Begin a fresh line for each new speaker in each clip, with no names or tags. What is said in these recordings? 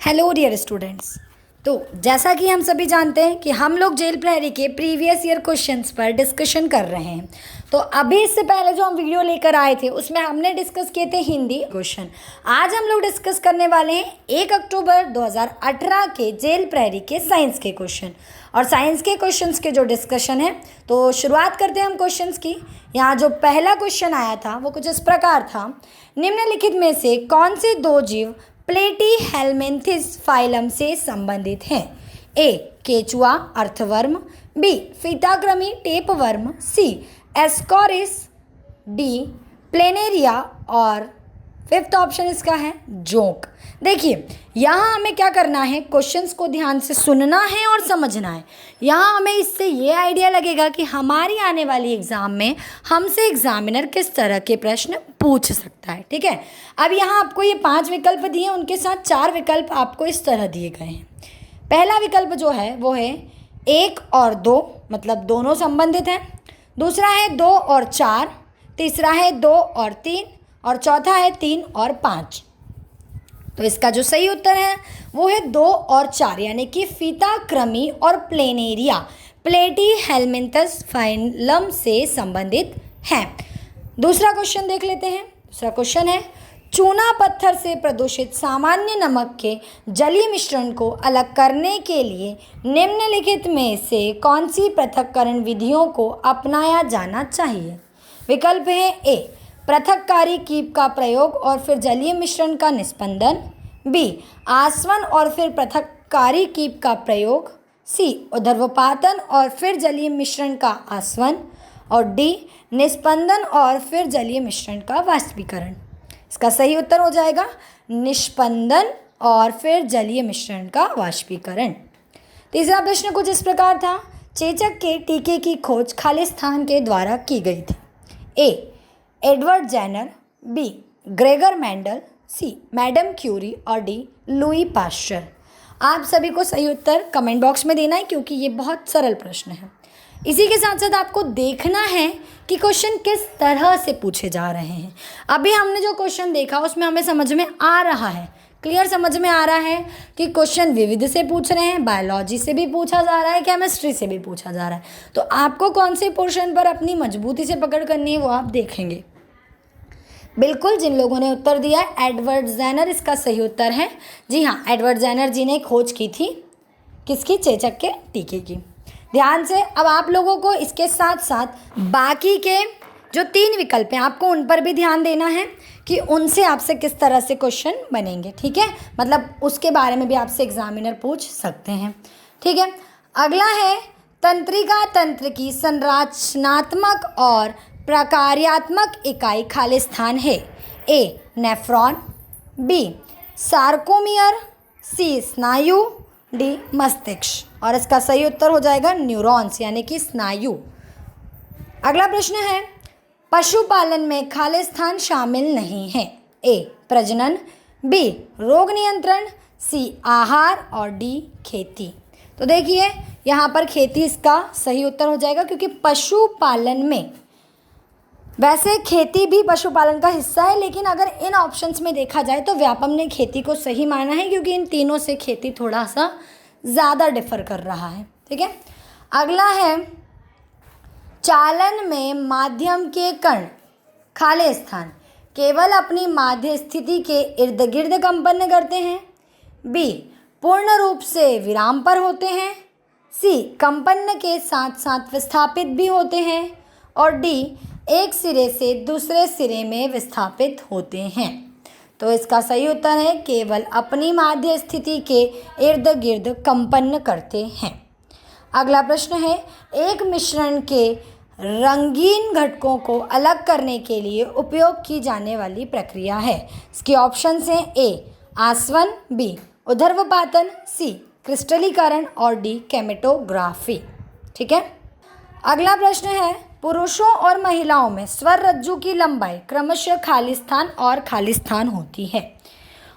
Hello dear students. तो जैसा कि हम सभी जानते हैं कि हम लोग जेल प्रहरी के प्रीवियस ईयर क्वेश्चंस पर डिस्कशन कर रहे हैं। तो अभी इससे पहले जो हम वीडियो लेकर आए थे उसमें हमने डिस्कस किए थे हिंदी क्वेश्चन। आज हम लोग डिस्कस करने वाले हैं 1 अक्टूबर 2018 के जेल प्रहरी के साइंस के क्वेश्चन। और साइंस के क्वेश्चंस के जो डिस्कशन है, तो शुरुआत करते हैं हम क्वेश्चंस की। यहाँ जो पहला क्वेश्चन आया था वो कुछ इस प्रकार था। निम्नलिखित में से कौन से दो जीव प्लेटीहेल्मिन्थिस फाइलम से संबंधित हैं? ए केचुआ अर्थवर्म, बी फीताकृमि टेपवर्म, सी एस्कॉरिस, डी प्लेनेरिया और फिफ्थ ऑप्शन इसका है जोंक। देखिए यहाँ हमें क्या करना है, क्वेश्चंस को ध्यान से सुनना है और समझना है। यहाँ हमें इससे ये आइडिया लगेगा कि हमारी आने वाली एग्ज़ाम में हमसे एग्जामिनर किस तरह के प्रश्न पूछ सकता है। ठीक है, अब यहाँ आपको ये 5 विकल्प दिए, उनके साथ 4 विकल्प आपको इस तरह दिए गए हैं। पहला विकल्प जो है वो है 1 और 2, मतलब दोनों संबंधित हैं। दूसरा है 2 और 4, तीसरा है 2 और 3 और चौथा है 3 और 5। तो इसका जो सही उत्तर है वो है 2 और 4, यानी कि फीताकृमि और प्लेनेरिया प्लेटीहेल्मिन्थस फाइलम से संबंधित हैं। दूसरा क्वेश्चन देख लेते हैं। दूसरा क्वेश्चन है चूना पत्थर से प्रदूषित सामान्य नमक के जलीय मिश्रण को अलग करने के लिए निम्नलिखित में से कौन सी पृथक्करण विधियों को अपनाया जाना चाहिए? विकल्प है ए पृथक्कारी कीप का प्रयोग और फिर जलीय मिश्रण का निस्पंदन, बी आसवन और फिर पृथक्कारी कीप का प्रयोग, सी ऊर्ध्वपातन और फिर जलीय मिश्रण का आसवन, और डी निस्पंदन और फिर जलीय मिश्रण का वाष्पीकरण। इसका सही उत्तर हो जाएगा निस्पंदन और फिर जलीय मिश्रण का वाष्पीकरण। तीसरा प्रश्न कुछ इस प्रकार था। चेचक के टीके की खोज खालिस्तान के द्वारा की गई थी। A Edward Jenner, B Gregor Mendel, C madam Curie और डी लुई पाश्चर। आप सभी को सही उत्तर कमेंट बॉक्स में देना है क्योंकि ये बहुत सरल प्रश्न है। इसी के साथ साथ आपको देखना है कि क्वेश्चन किस तरह से पूछे जा रहे हैं। अभी हमने जो क्वेश्चन देखा उसमें हमें समझ में आ रहा है, क्लियर समझ में आ रहा है कि क्वेश्चन विविध से पूछ रहे हैं, बायोलॉजी से भी पूछा जा रहा है, केमिस्ट्री से भी पूछा जा रहा है। तो आपको कौन से पोर्शन पर अपनी मजबूती से पकड़ करनी है वो आप देखेंगे। बिल्कुल, जिन लोगों ने उत्तर दिया है एडवर्ड जेनर इसका सही उत्तर है। जी हाँ, एडवर्ड जेनर जी ने खोज की थी किसकी? चेचक के टीके की। ध्यान से अब आप लोगों को इसके साथ साथ बाकी के जो 3 विकल्प हैं आपको उन पर भी ध्यान देना है कि उनसे आपसे किस तरह से क्वेश्चन बनेंगे। ठीक है, मतलब उसके बारे में भी आपसे एग्जामिनर पूछ सकते हैं। ठीक है, अगला है तंत्रिका तंत्र की संरचनात्मक और प्रकार्यात्मक इकाई खालिस्तान है। ए नेफ्रॉन, बी सार्कोमियर, सी स्नायु, डी मस्तिष्क। और इसका सही उत्तर हो जाएगा न्यूरॉन्स यानी कि स्नायु। अगला प्रश्न है पशुपालन में खालिस्तान शामिल नहीं है। ए प्रजनन, बी रोग नियंत्रण, सी आहार और डी खेती। तो देखिए यहाँ पर खेती इसका सही उत्तर हो जाएगा क्योंकि पशुपालन में, वैसे खेती भी पशुपालन का हिस्सा है, लेकिन अगर इन ऑप्शंस में देखा जाए तो व्यापम ने खेती को सही माना है क्योंकि इन तीनों से खेती थोड़ा सा ज़्यादा डिफर कर रहा है। ठीक है, अगला है चालन में माध्यम के कण खालिस्तान केवल अपनी माध्य स्थिति के इर्द गिर्द कंपन करते हैं, बी पूर्ण रूप से विराम पर होते हैं, सी कंपन के साथ साथ विस्थापित भी होते हैं, और डी एक सिरे से दूसरे सिरे में विस्थापित होते हैं। तो इसका सही उत्तर है केवल अपनी माध्य स्थिति के इर्द गिर्द कंपन करते हैं। अगला प्रश्न है एक मिश्रण के रंगीन घटकों को अलग करने के लिए उपयोग की जाने वाली प्रक्रिया है। इसके ऑप्शंस हैं ए आसवन, बी ऊर्ध्वपातन, सी क्रिस्टलीकरण और डी केमेटोग्राफी। ठीक है, अगला प्रश्न है पुरुषों और महिलाओं में स्वर रज्जु की लंबाई क्रमशः खालिस्तान और खालिस्तान होती है।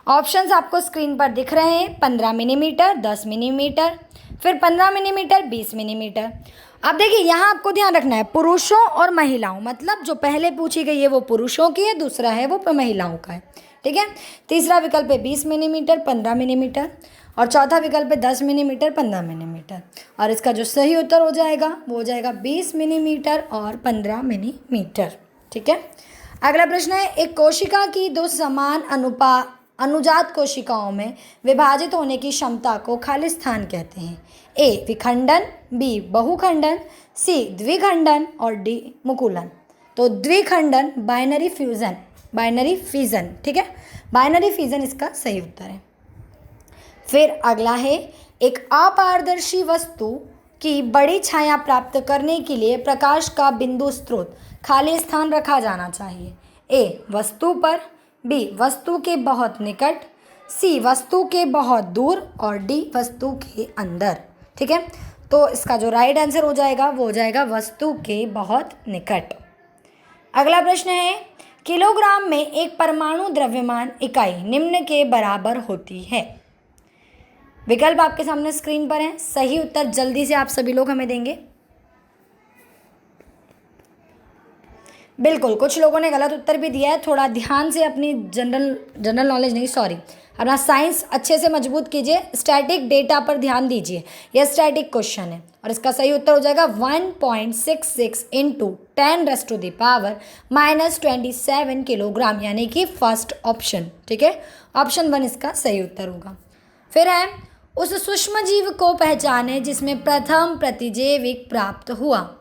ऑप्शंस आपको स्क्रीन पर दिख रहे हैं। 15 मिलीमीटर, 10 मिलीमीटर, फिर 15 मिलीमीटर, 20 मिलीमीटर। अब देखिए यहाँ आपको ध्यान रखना है पुरुषों और महिलाओं, मतलब जो पहले पूछी गई है वो पुरुषों की है, दूसरा है वो महिलाओं का है, ठीक है। तीसरा विकल्प है 20 मिलीमीटर 15 मिलीमीटर, और चौथा विकल्प है 10 मिलीमीटर 15 मिलीमीटर। और इसका जो सही उत्तर हो जाएगा वो हो जाएगा 20 मिलीमीटर और 15 मिलीमीटर, ठीक है। अगला प्रश्न है, एक कोशिका की दो समान अनुजात कोशिकाओं में विभाजित होने की क्षमता को खालिस्तान कहते हैं। ए विखंडन, बी बहुखंडन, सी द्विखंडन और डी मुकुलन। तो द्विखंडन बाइनरी फिजन, ठीक है, बाइनरी फिजन इसका सही उत्तर है। फिर अगला है, एक अपारदर्शी वस्तु की बड़ी छाया प्राप्त करने के लिए प्रकाश का बिंदु स्रोत खाली स्थान रखा जाना चाहिए। ए वस्तु पर, बी वस्तु के बहुत निकट, सी वस्तु के बहुत दूर और डी वस्तु के अंदर, ठीक है। तो इसका जो राइट आंसर हो जाएगा वो हो जाएगा वस्तु के बहुत निकट। अगला प्रश्न है, किलोग्राम में एक परमाणु द्रव्यमान इकाई निम्न के बराबर होती है। विकल्प आपके सामने स्क्रीन पर है, सही उत्तर जल्दी से आप सभी लोग हमें देंगे। बिल्कुल, कुछ लोगों ने गलत उत्तर भी दिया है। थोड़ा ध्यान से अपनी जनरल नॉलेज नहीं, सॉरी, अपना साइंस अच्छे से मजबूत कीजिए, स्टैटिक डेटा पर ध्यान दीजिए। यह स्टैटिक क्वेश्चन है और इसका सही उत्तर हो जाएगा 1.66 इंटू 10⁻⁻27 किलोग्राम, यानी कि फर्स्ट ऑप्शन, ठीक है, ऑप्शन 1 इसका सही उत्तर होगा। फिर है, उस सूक्ष्म जीव को पहचाने जिसमें प्रथम प्रतिजैविक प्राप्त हुआ।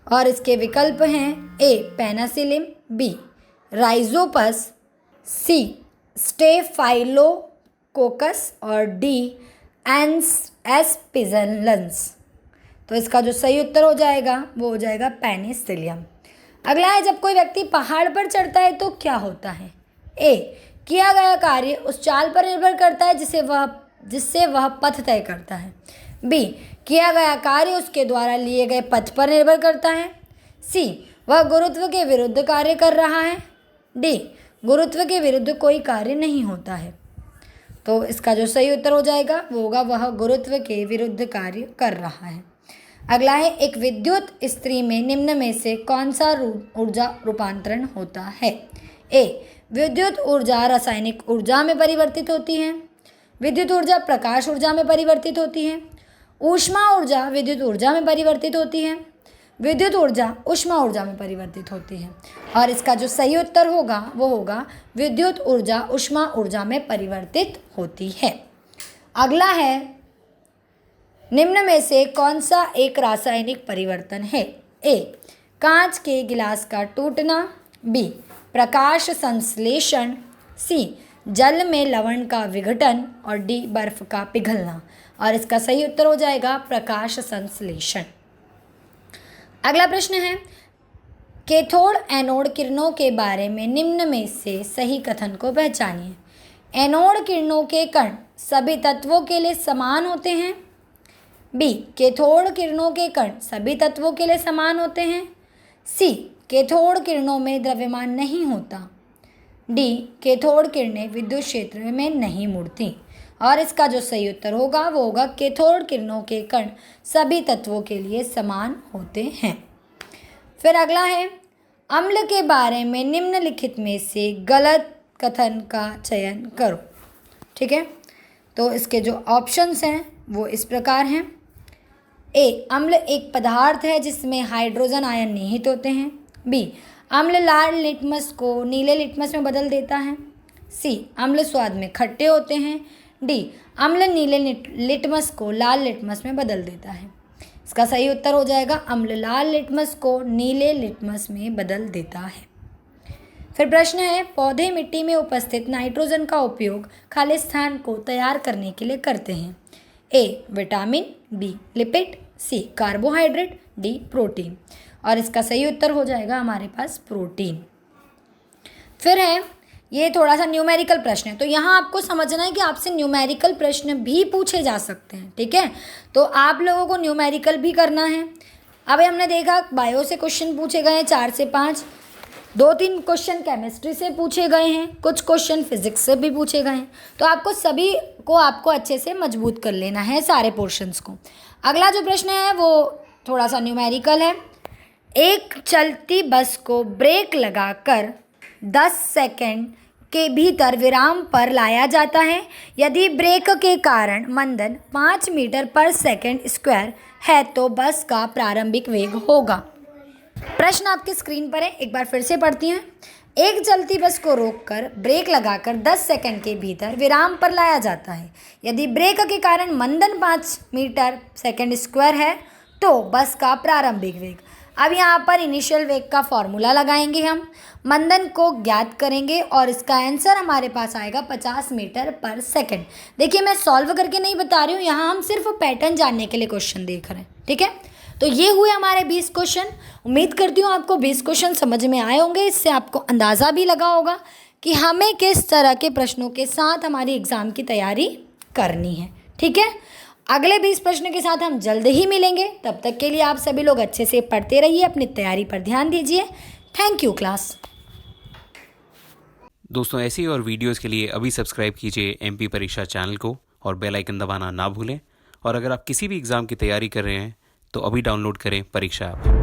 और इसके विकल्प हैं, ए पेनासिलिन, बी राइजोपस, सी स्टेफाइलोकोकस और डी एस्पिजलन्स। तो इसका जो सही उत्तर हो जाएगा वो हो जाएगा पेनिसिलियम। अगला है, जब कोई व्यक्ति पहाड़ पर चढ़ता है तो क्या होता है। ए किया गया कार्य उस चाल पर निर्भर करता है जिससे वह पथ तय करता है। बी किया गया कार्य उसके द्वारा लिए गए पथ पर निर्भर करता है। सी वह गुरुत्व के विरुद्ध कार्य कर रहा है। डी गुरुत्व के विरुद्ध कोई कार्य नहीं होता है। तो इसका जो सही उत्तर हो जाएगा वो होगा वह गुरुत्व के विरुद्ध कार्य कर रहा है। अगला है, एक विद्युत इस्त्री में निम्न में से कौन सा ऊर्जा रूपांतरण होता है। ए विद्युत ऊर्जा रासायनिक ऊर्जा में परिवर्तित होती है। विद्युत ऊर्जा प्रकाश ऊर्जा में परिवर्तित होती है। ऊष्मा ऊर्जा विद्युत ऊर्जा में परिवर्तित होती है। विद्युत ऊर्जा ऊष्मा ऊर्जा में परिवर्तित होती है। और इसका जो सही उत्तर होगा वो होगा विद्युत ऊर्जा ऊष्मा ऊर्जा में परिवर्तित होती है। अगला है, निम्न में से कौन सा एक रासायनिक परिवर्तन है। ए कांच के गिलास का टूटना, बी प्रकाश संश्लेषण, सी जल में लवण का विघटन और डी बर्फ का पिघलना। और इसका सही उत्तर हो जाएगा प्रकाश संश्लेषण। अगला प्रश्न है, कैथोड एनोड किरणों के बारे में निम्न में से सही कथन को पहचानिए। एनोड किरणों के कण सभी तत्वों के लिए समान होते हैं। बी कैथोड किरणों के कण सभी तत्वों के लिए समान होते हैं। सी कैथोड किरणों में द्रव्यमान नहीं होता। डी कैथोड किरणें विद्युत क्षेत्र में नहीं मुड़ती। और इसका जो सही उत्तर होगा वो होगा कैथोड किरणों के कण सभी तत्वों के लिए समान होते हैं। फिर अगला है, अम्ल के बारे में निम्नलिखित में से गलत कथन का चयन करो, ठीक है। तो इसके जो ऑप्शंस हैं वो इस प्रकार हैं। ए अम्ल एक पदार्थ है जिसमें हाइड्रोजन आयन निहित होते हैं। बी अम्ल लाल लिटमस को नीले लिटमस में बदल देता है। सी अम्ल स्वाद में खट्टे होते हैं। डी अम्ल नीले लिटमस को लाल लिटमस में बदल देता है। इसका सही उत्तर हो जाएगा अम्ल लाल लिटमस को नीले लिटमस में बदल देता है। फिर प्रश्न है, पौधे मिट्टी में उपस्थित नाइट्रोजन का उपयोग खाली स्थान को तैयार करने के लिए करते हैं। A vitamin, B lipid, C carbohydrate, D protein. और इसका सही उत्तर हो जाएगा हमारे पास प्रोटीन। फिर है, ये थोड़ा सा न्यूमेरिकल प्रश्न है, तो यहाँ आपको समझना है कि आपसे न्यूमेरिकल प्रश्न भी पूछे जा सकते हैं, ठीक है। तो आप लोगों को न्यूमेरिकल भी करना है। अब हमने देखा बायो से क्वेश्चन पूछे गए हैं 4 से 5, 2-3 क्वेश्चन केमिस्ट्री से पूछे गए हैं, कुछ क्वेश्चन फिजिक्स से भी पूछे गए हैं। तो आपको सभी को आपको अच्छे से मजबूत कर लेना है सारे पोर्शंस को। अगला जो प्रश्न है वो थोड़ा सा न्यूमेरिकल है। एक चलती बस को ब्रेक लगाकर 10 सेकंड के भीतर विराम पर लाया जाता है। यदि ब्रेक के कारण मंदन 5 मीटर पर सेकंड स्क्वायर है तो बस का प्रारंभिक वेग होगा। प्रश्न आपके स्क्रीन पर है, एक बार फिर से पढ़ती हूँ। एक चलती बस को रोककर ब्रेक लगाकर 10 सेकंड के भीतर विराम पर लाया जाता है। यदि ब्रेक के कारण मंदन 5 मीटर सेकंड स्क्वायर है तो बस का प्रारंभिक वेग। अब यहाँ पर इनिशियल वेग का फॉर्मूला लगाएंगे, हम मंदन को ज्ञात करेंगे और इसका आंसर हमारे पास आएगा 50 मीटर पर सेकंड। देखिए मैं सॉल्व करके नहीं बता रही हूँ, यहाँ हम सिर्फ पैटर्न जानने के लिए क्वेश्चन देख रहे हैं, ठीक है। तो ये हुए हमारे 20 क्वेश्चन। उम्मीद करती हूँ आपको 20 क्वेश्चन समझ में आए होंगे। इससे आपको अंदाज़ा भी लगा होगा कि हमें किस तरह के प्रश्नों के साथ हमारी एग्ज़ाम की तैयारी करनी है, ठीक है। अगले 20 प्रश्न के साथ हम जल्द ही मिलेंगे। तब तक के लिए आप सभी लोग अच्छे से पढ़ते रहिए, अपनी तैयारी पर ध्यान दीजिए। Thank you class.
दोस्तों ऐसी और वीडियोस के लिए अभी सब्सक्राइब कीजिए एमपी परीक्षा चैनल को और बेल आइकन दबाना ना भूलें। और अगर आप किसी भी एग्ज़ाम की तैयारी कर रहे हैं तो अभी डाउनलोड करें परीक्षा ऐप।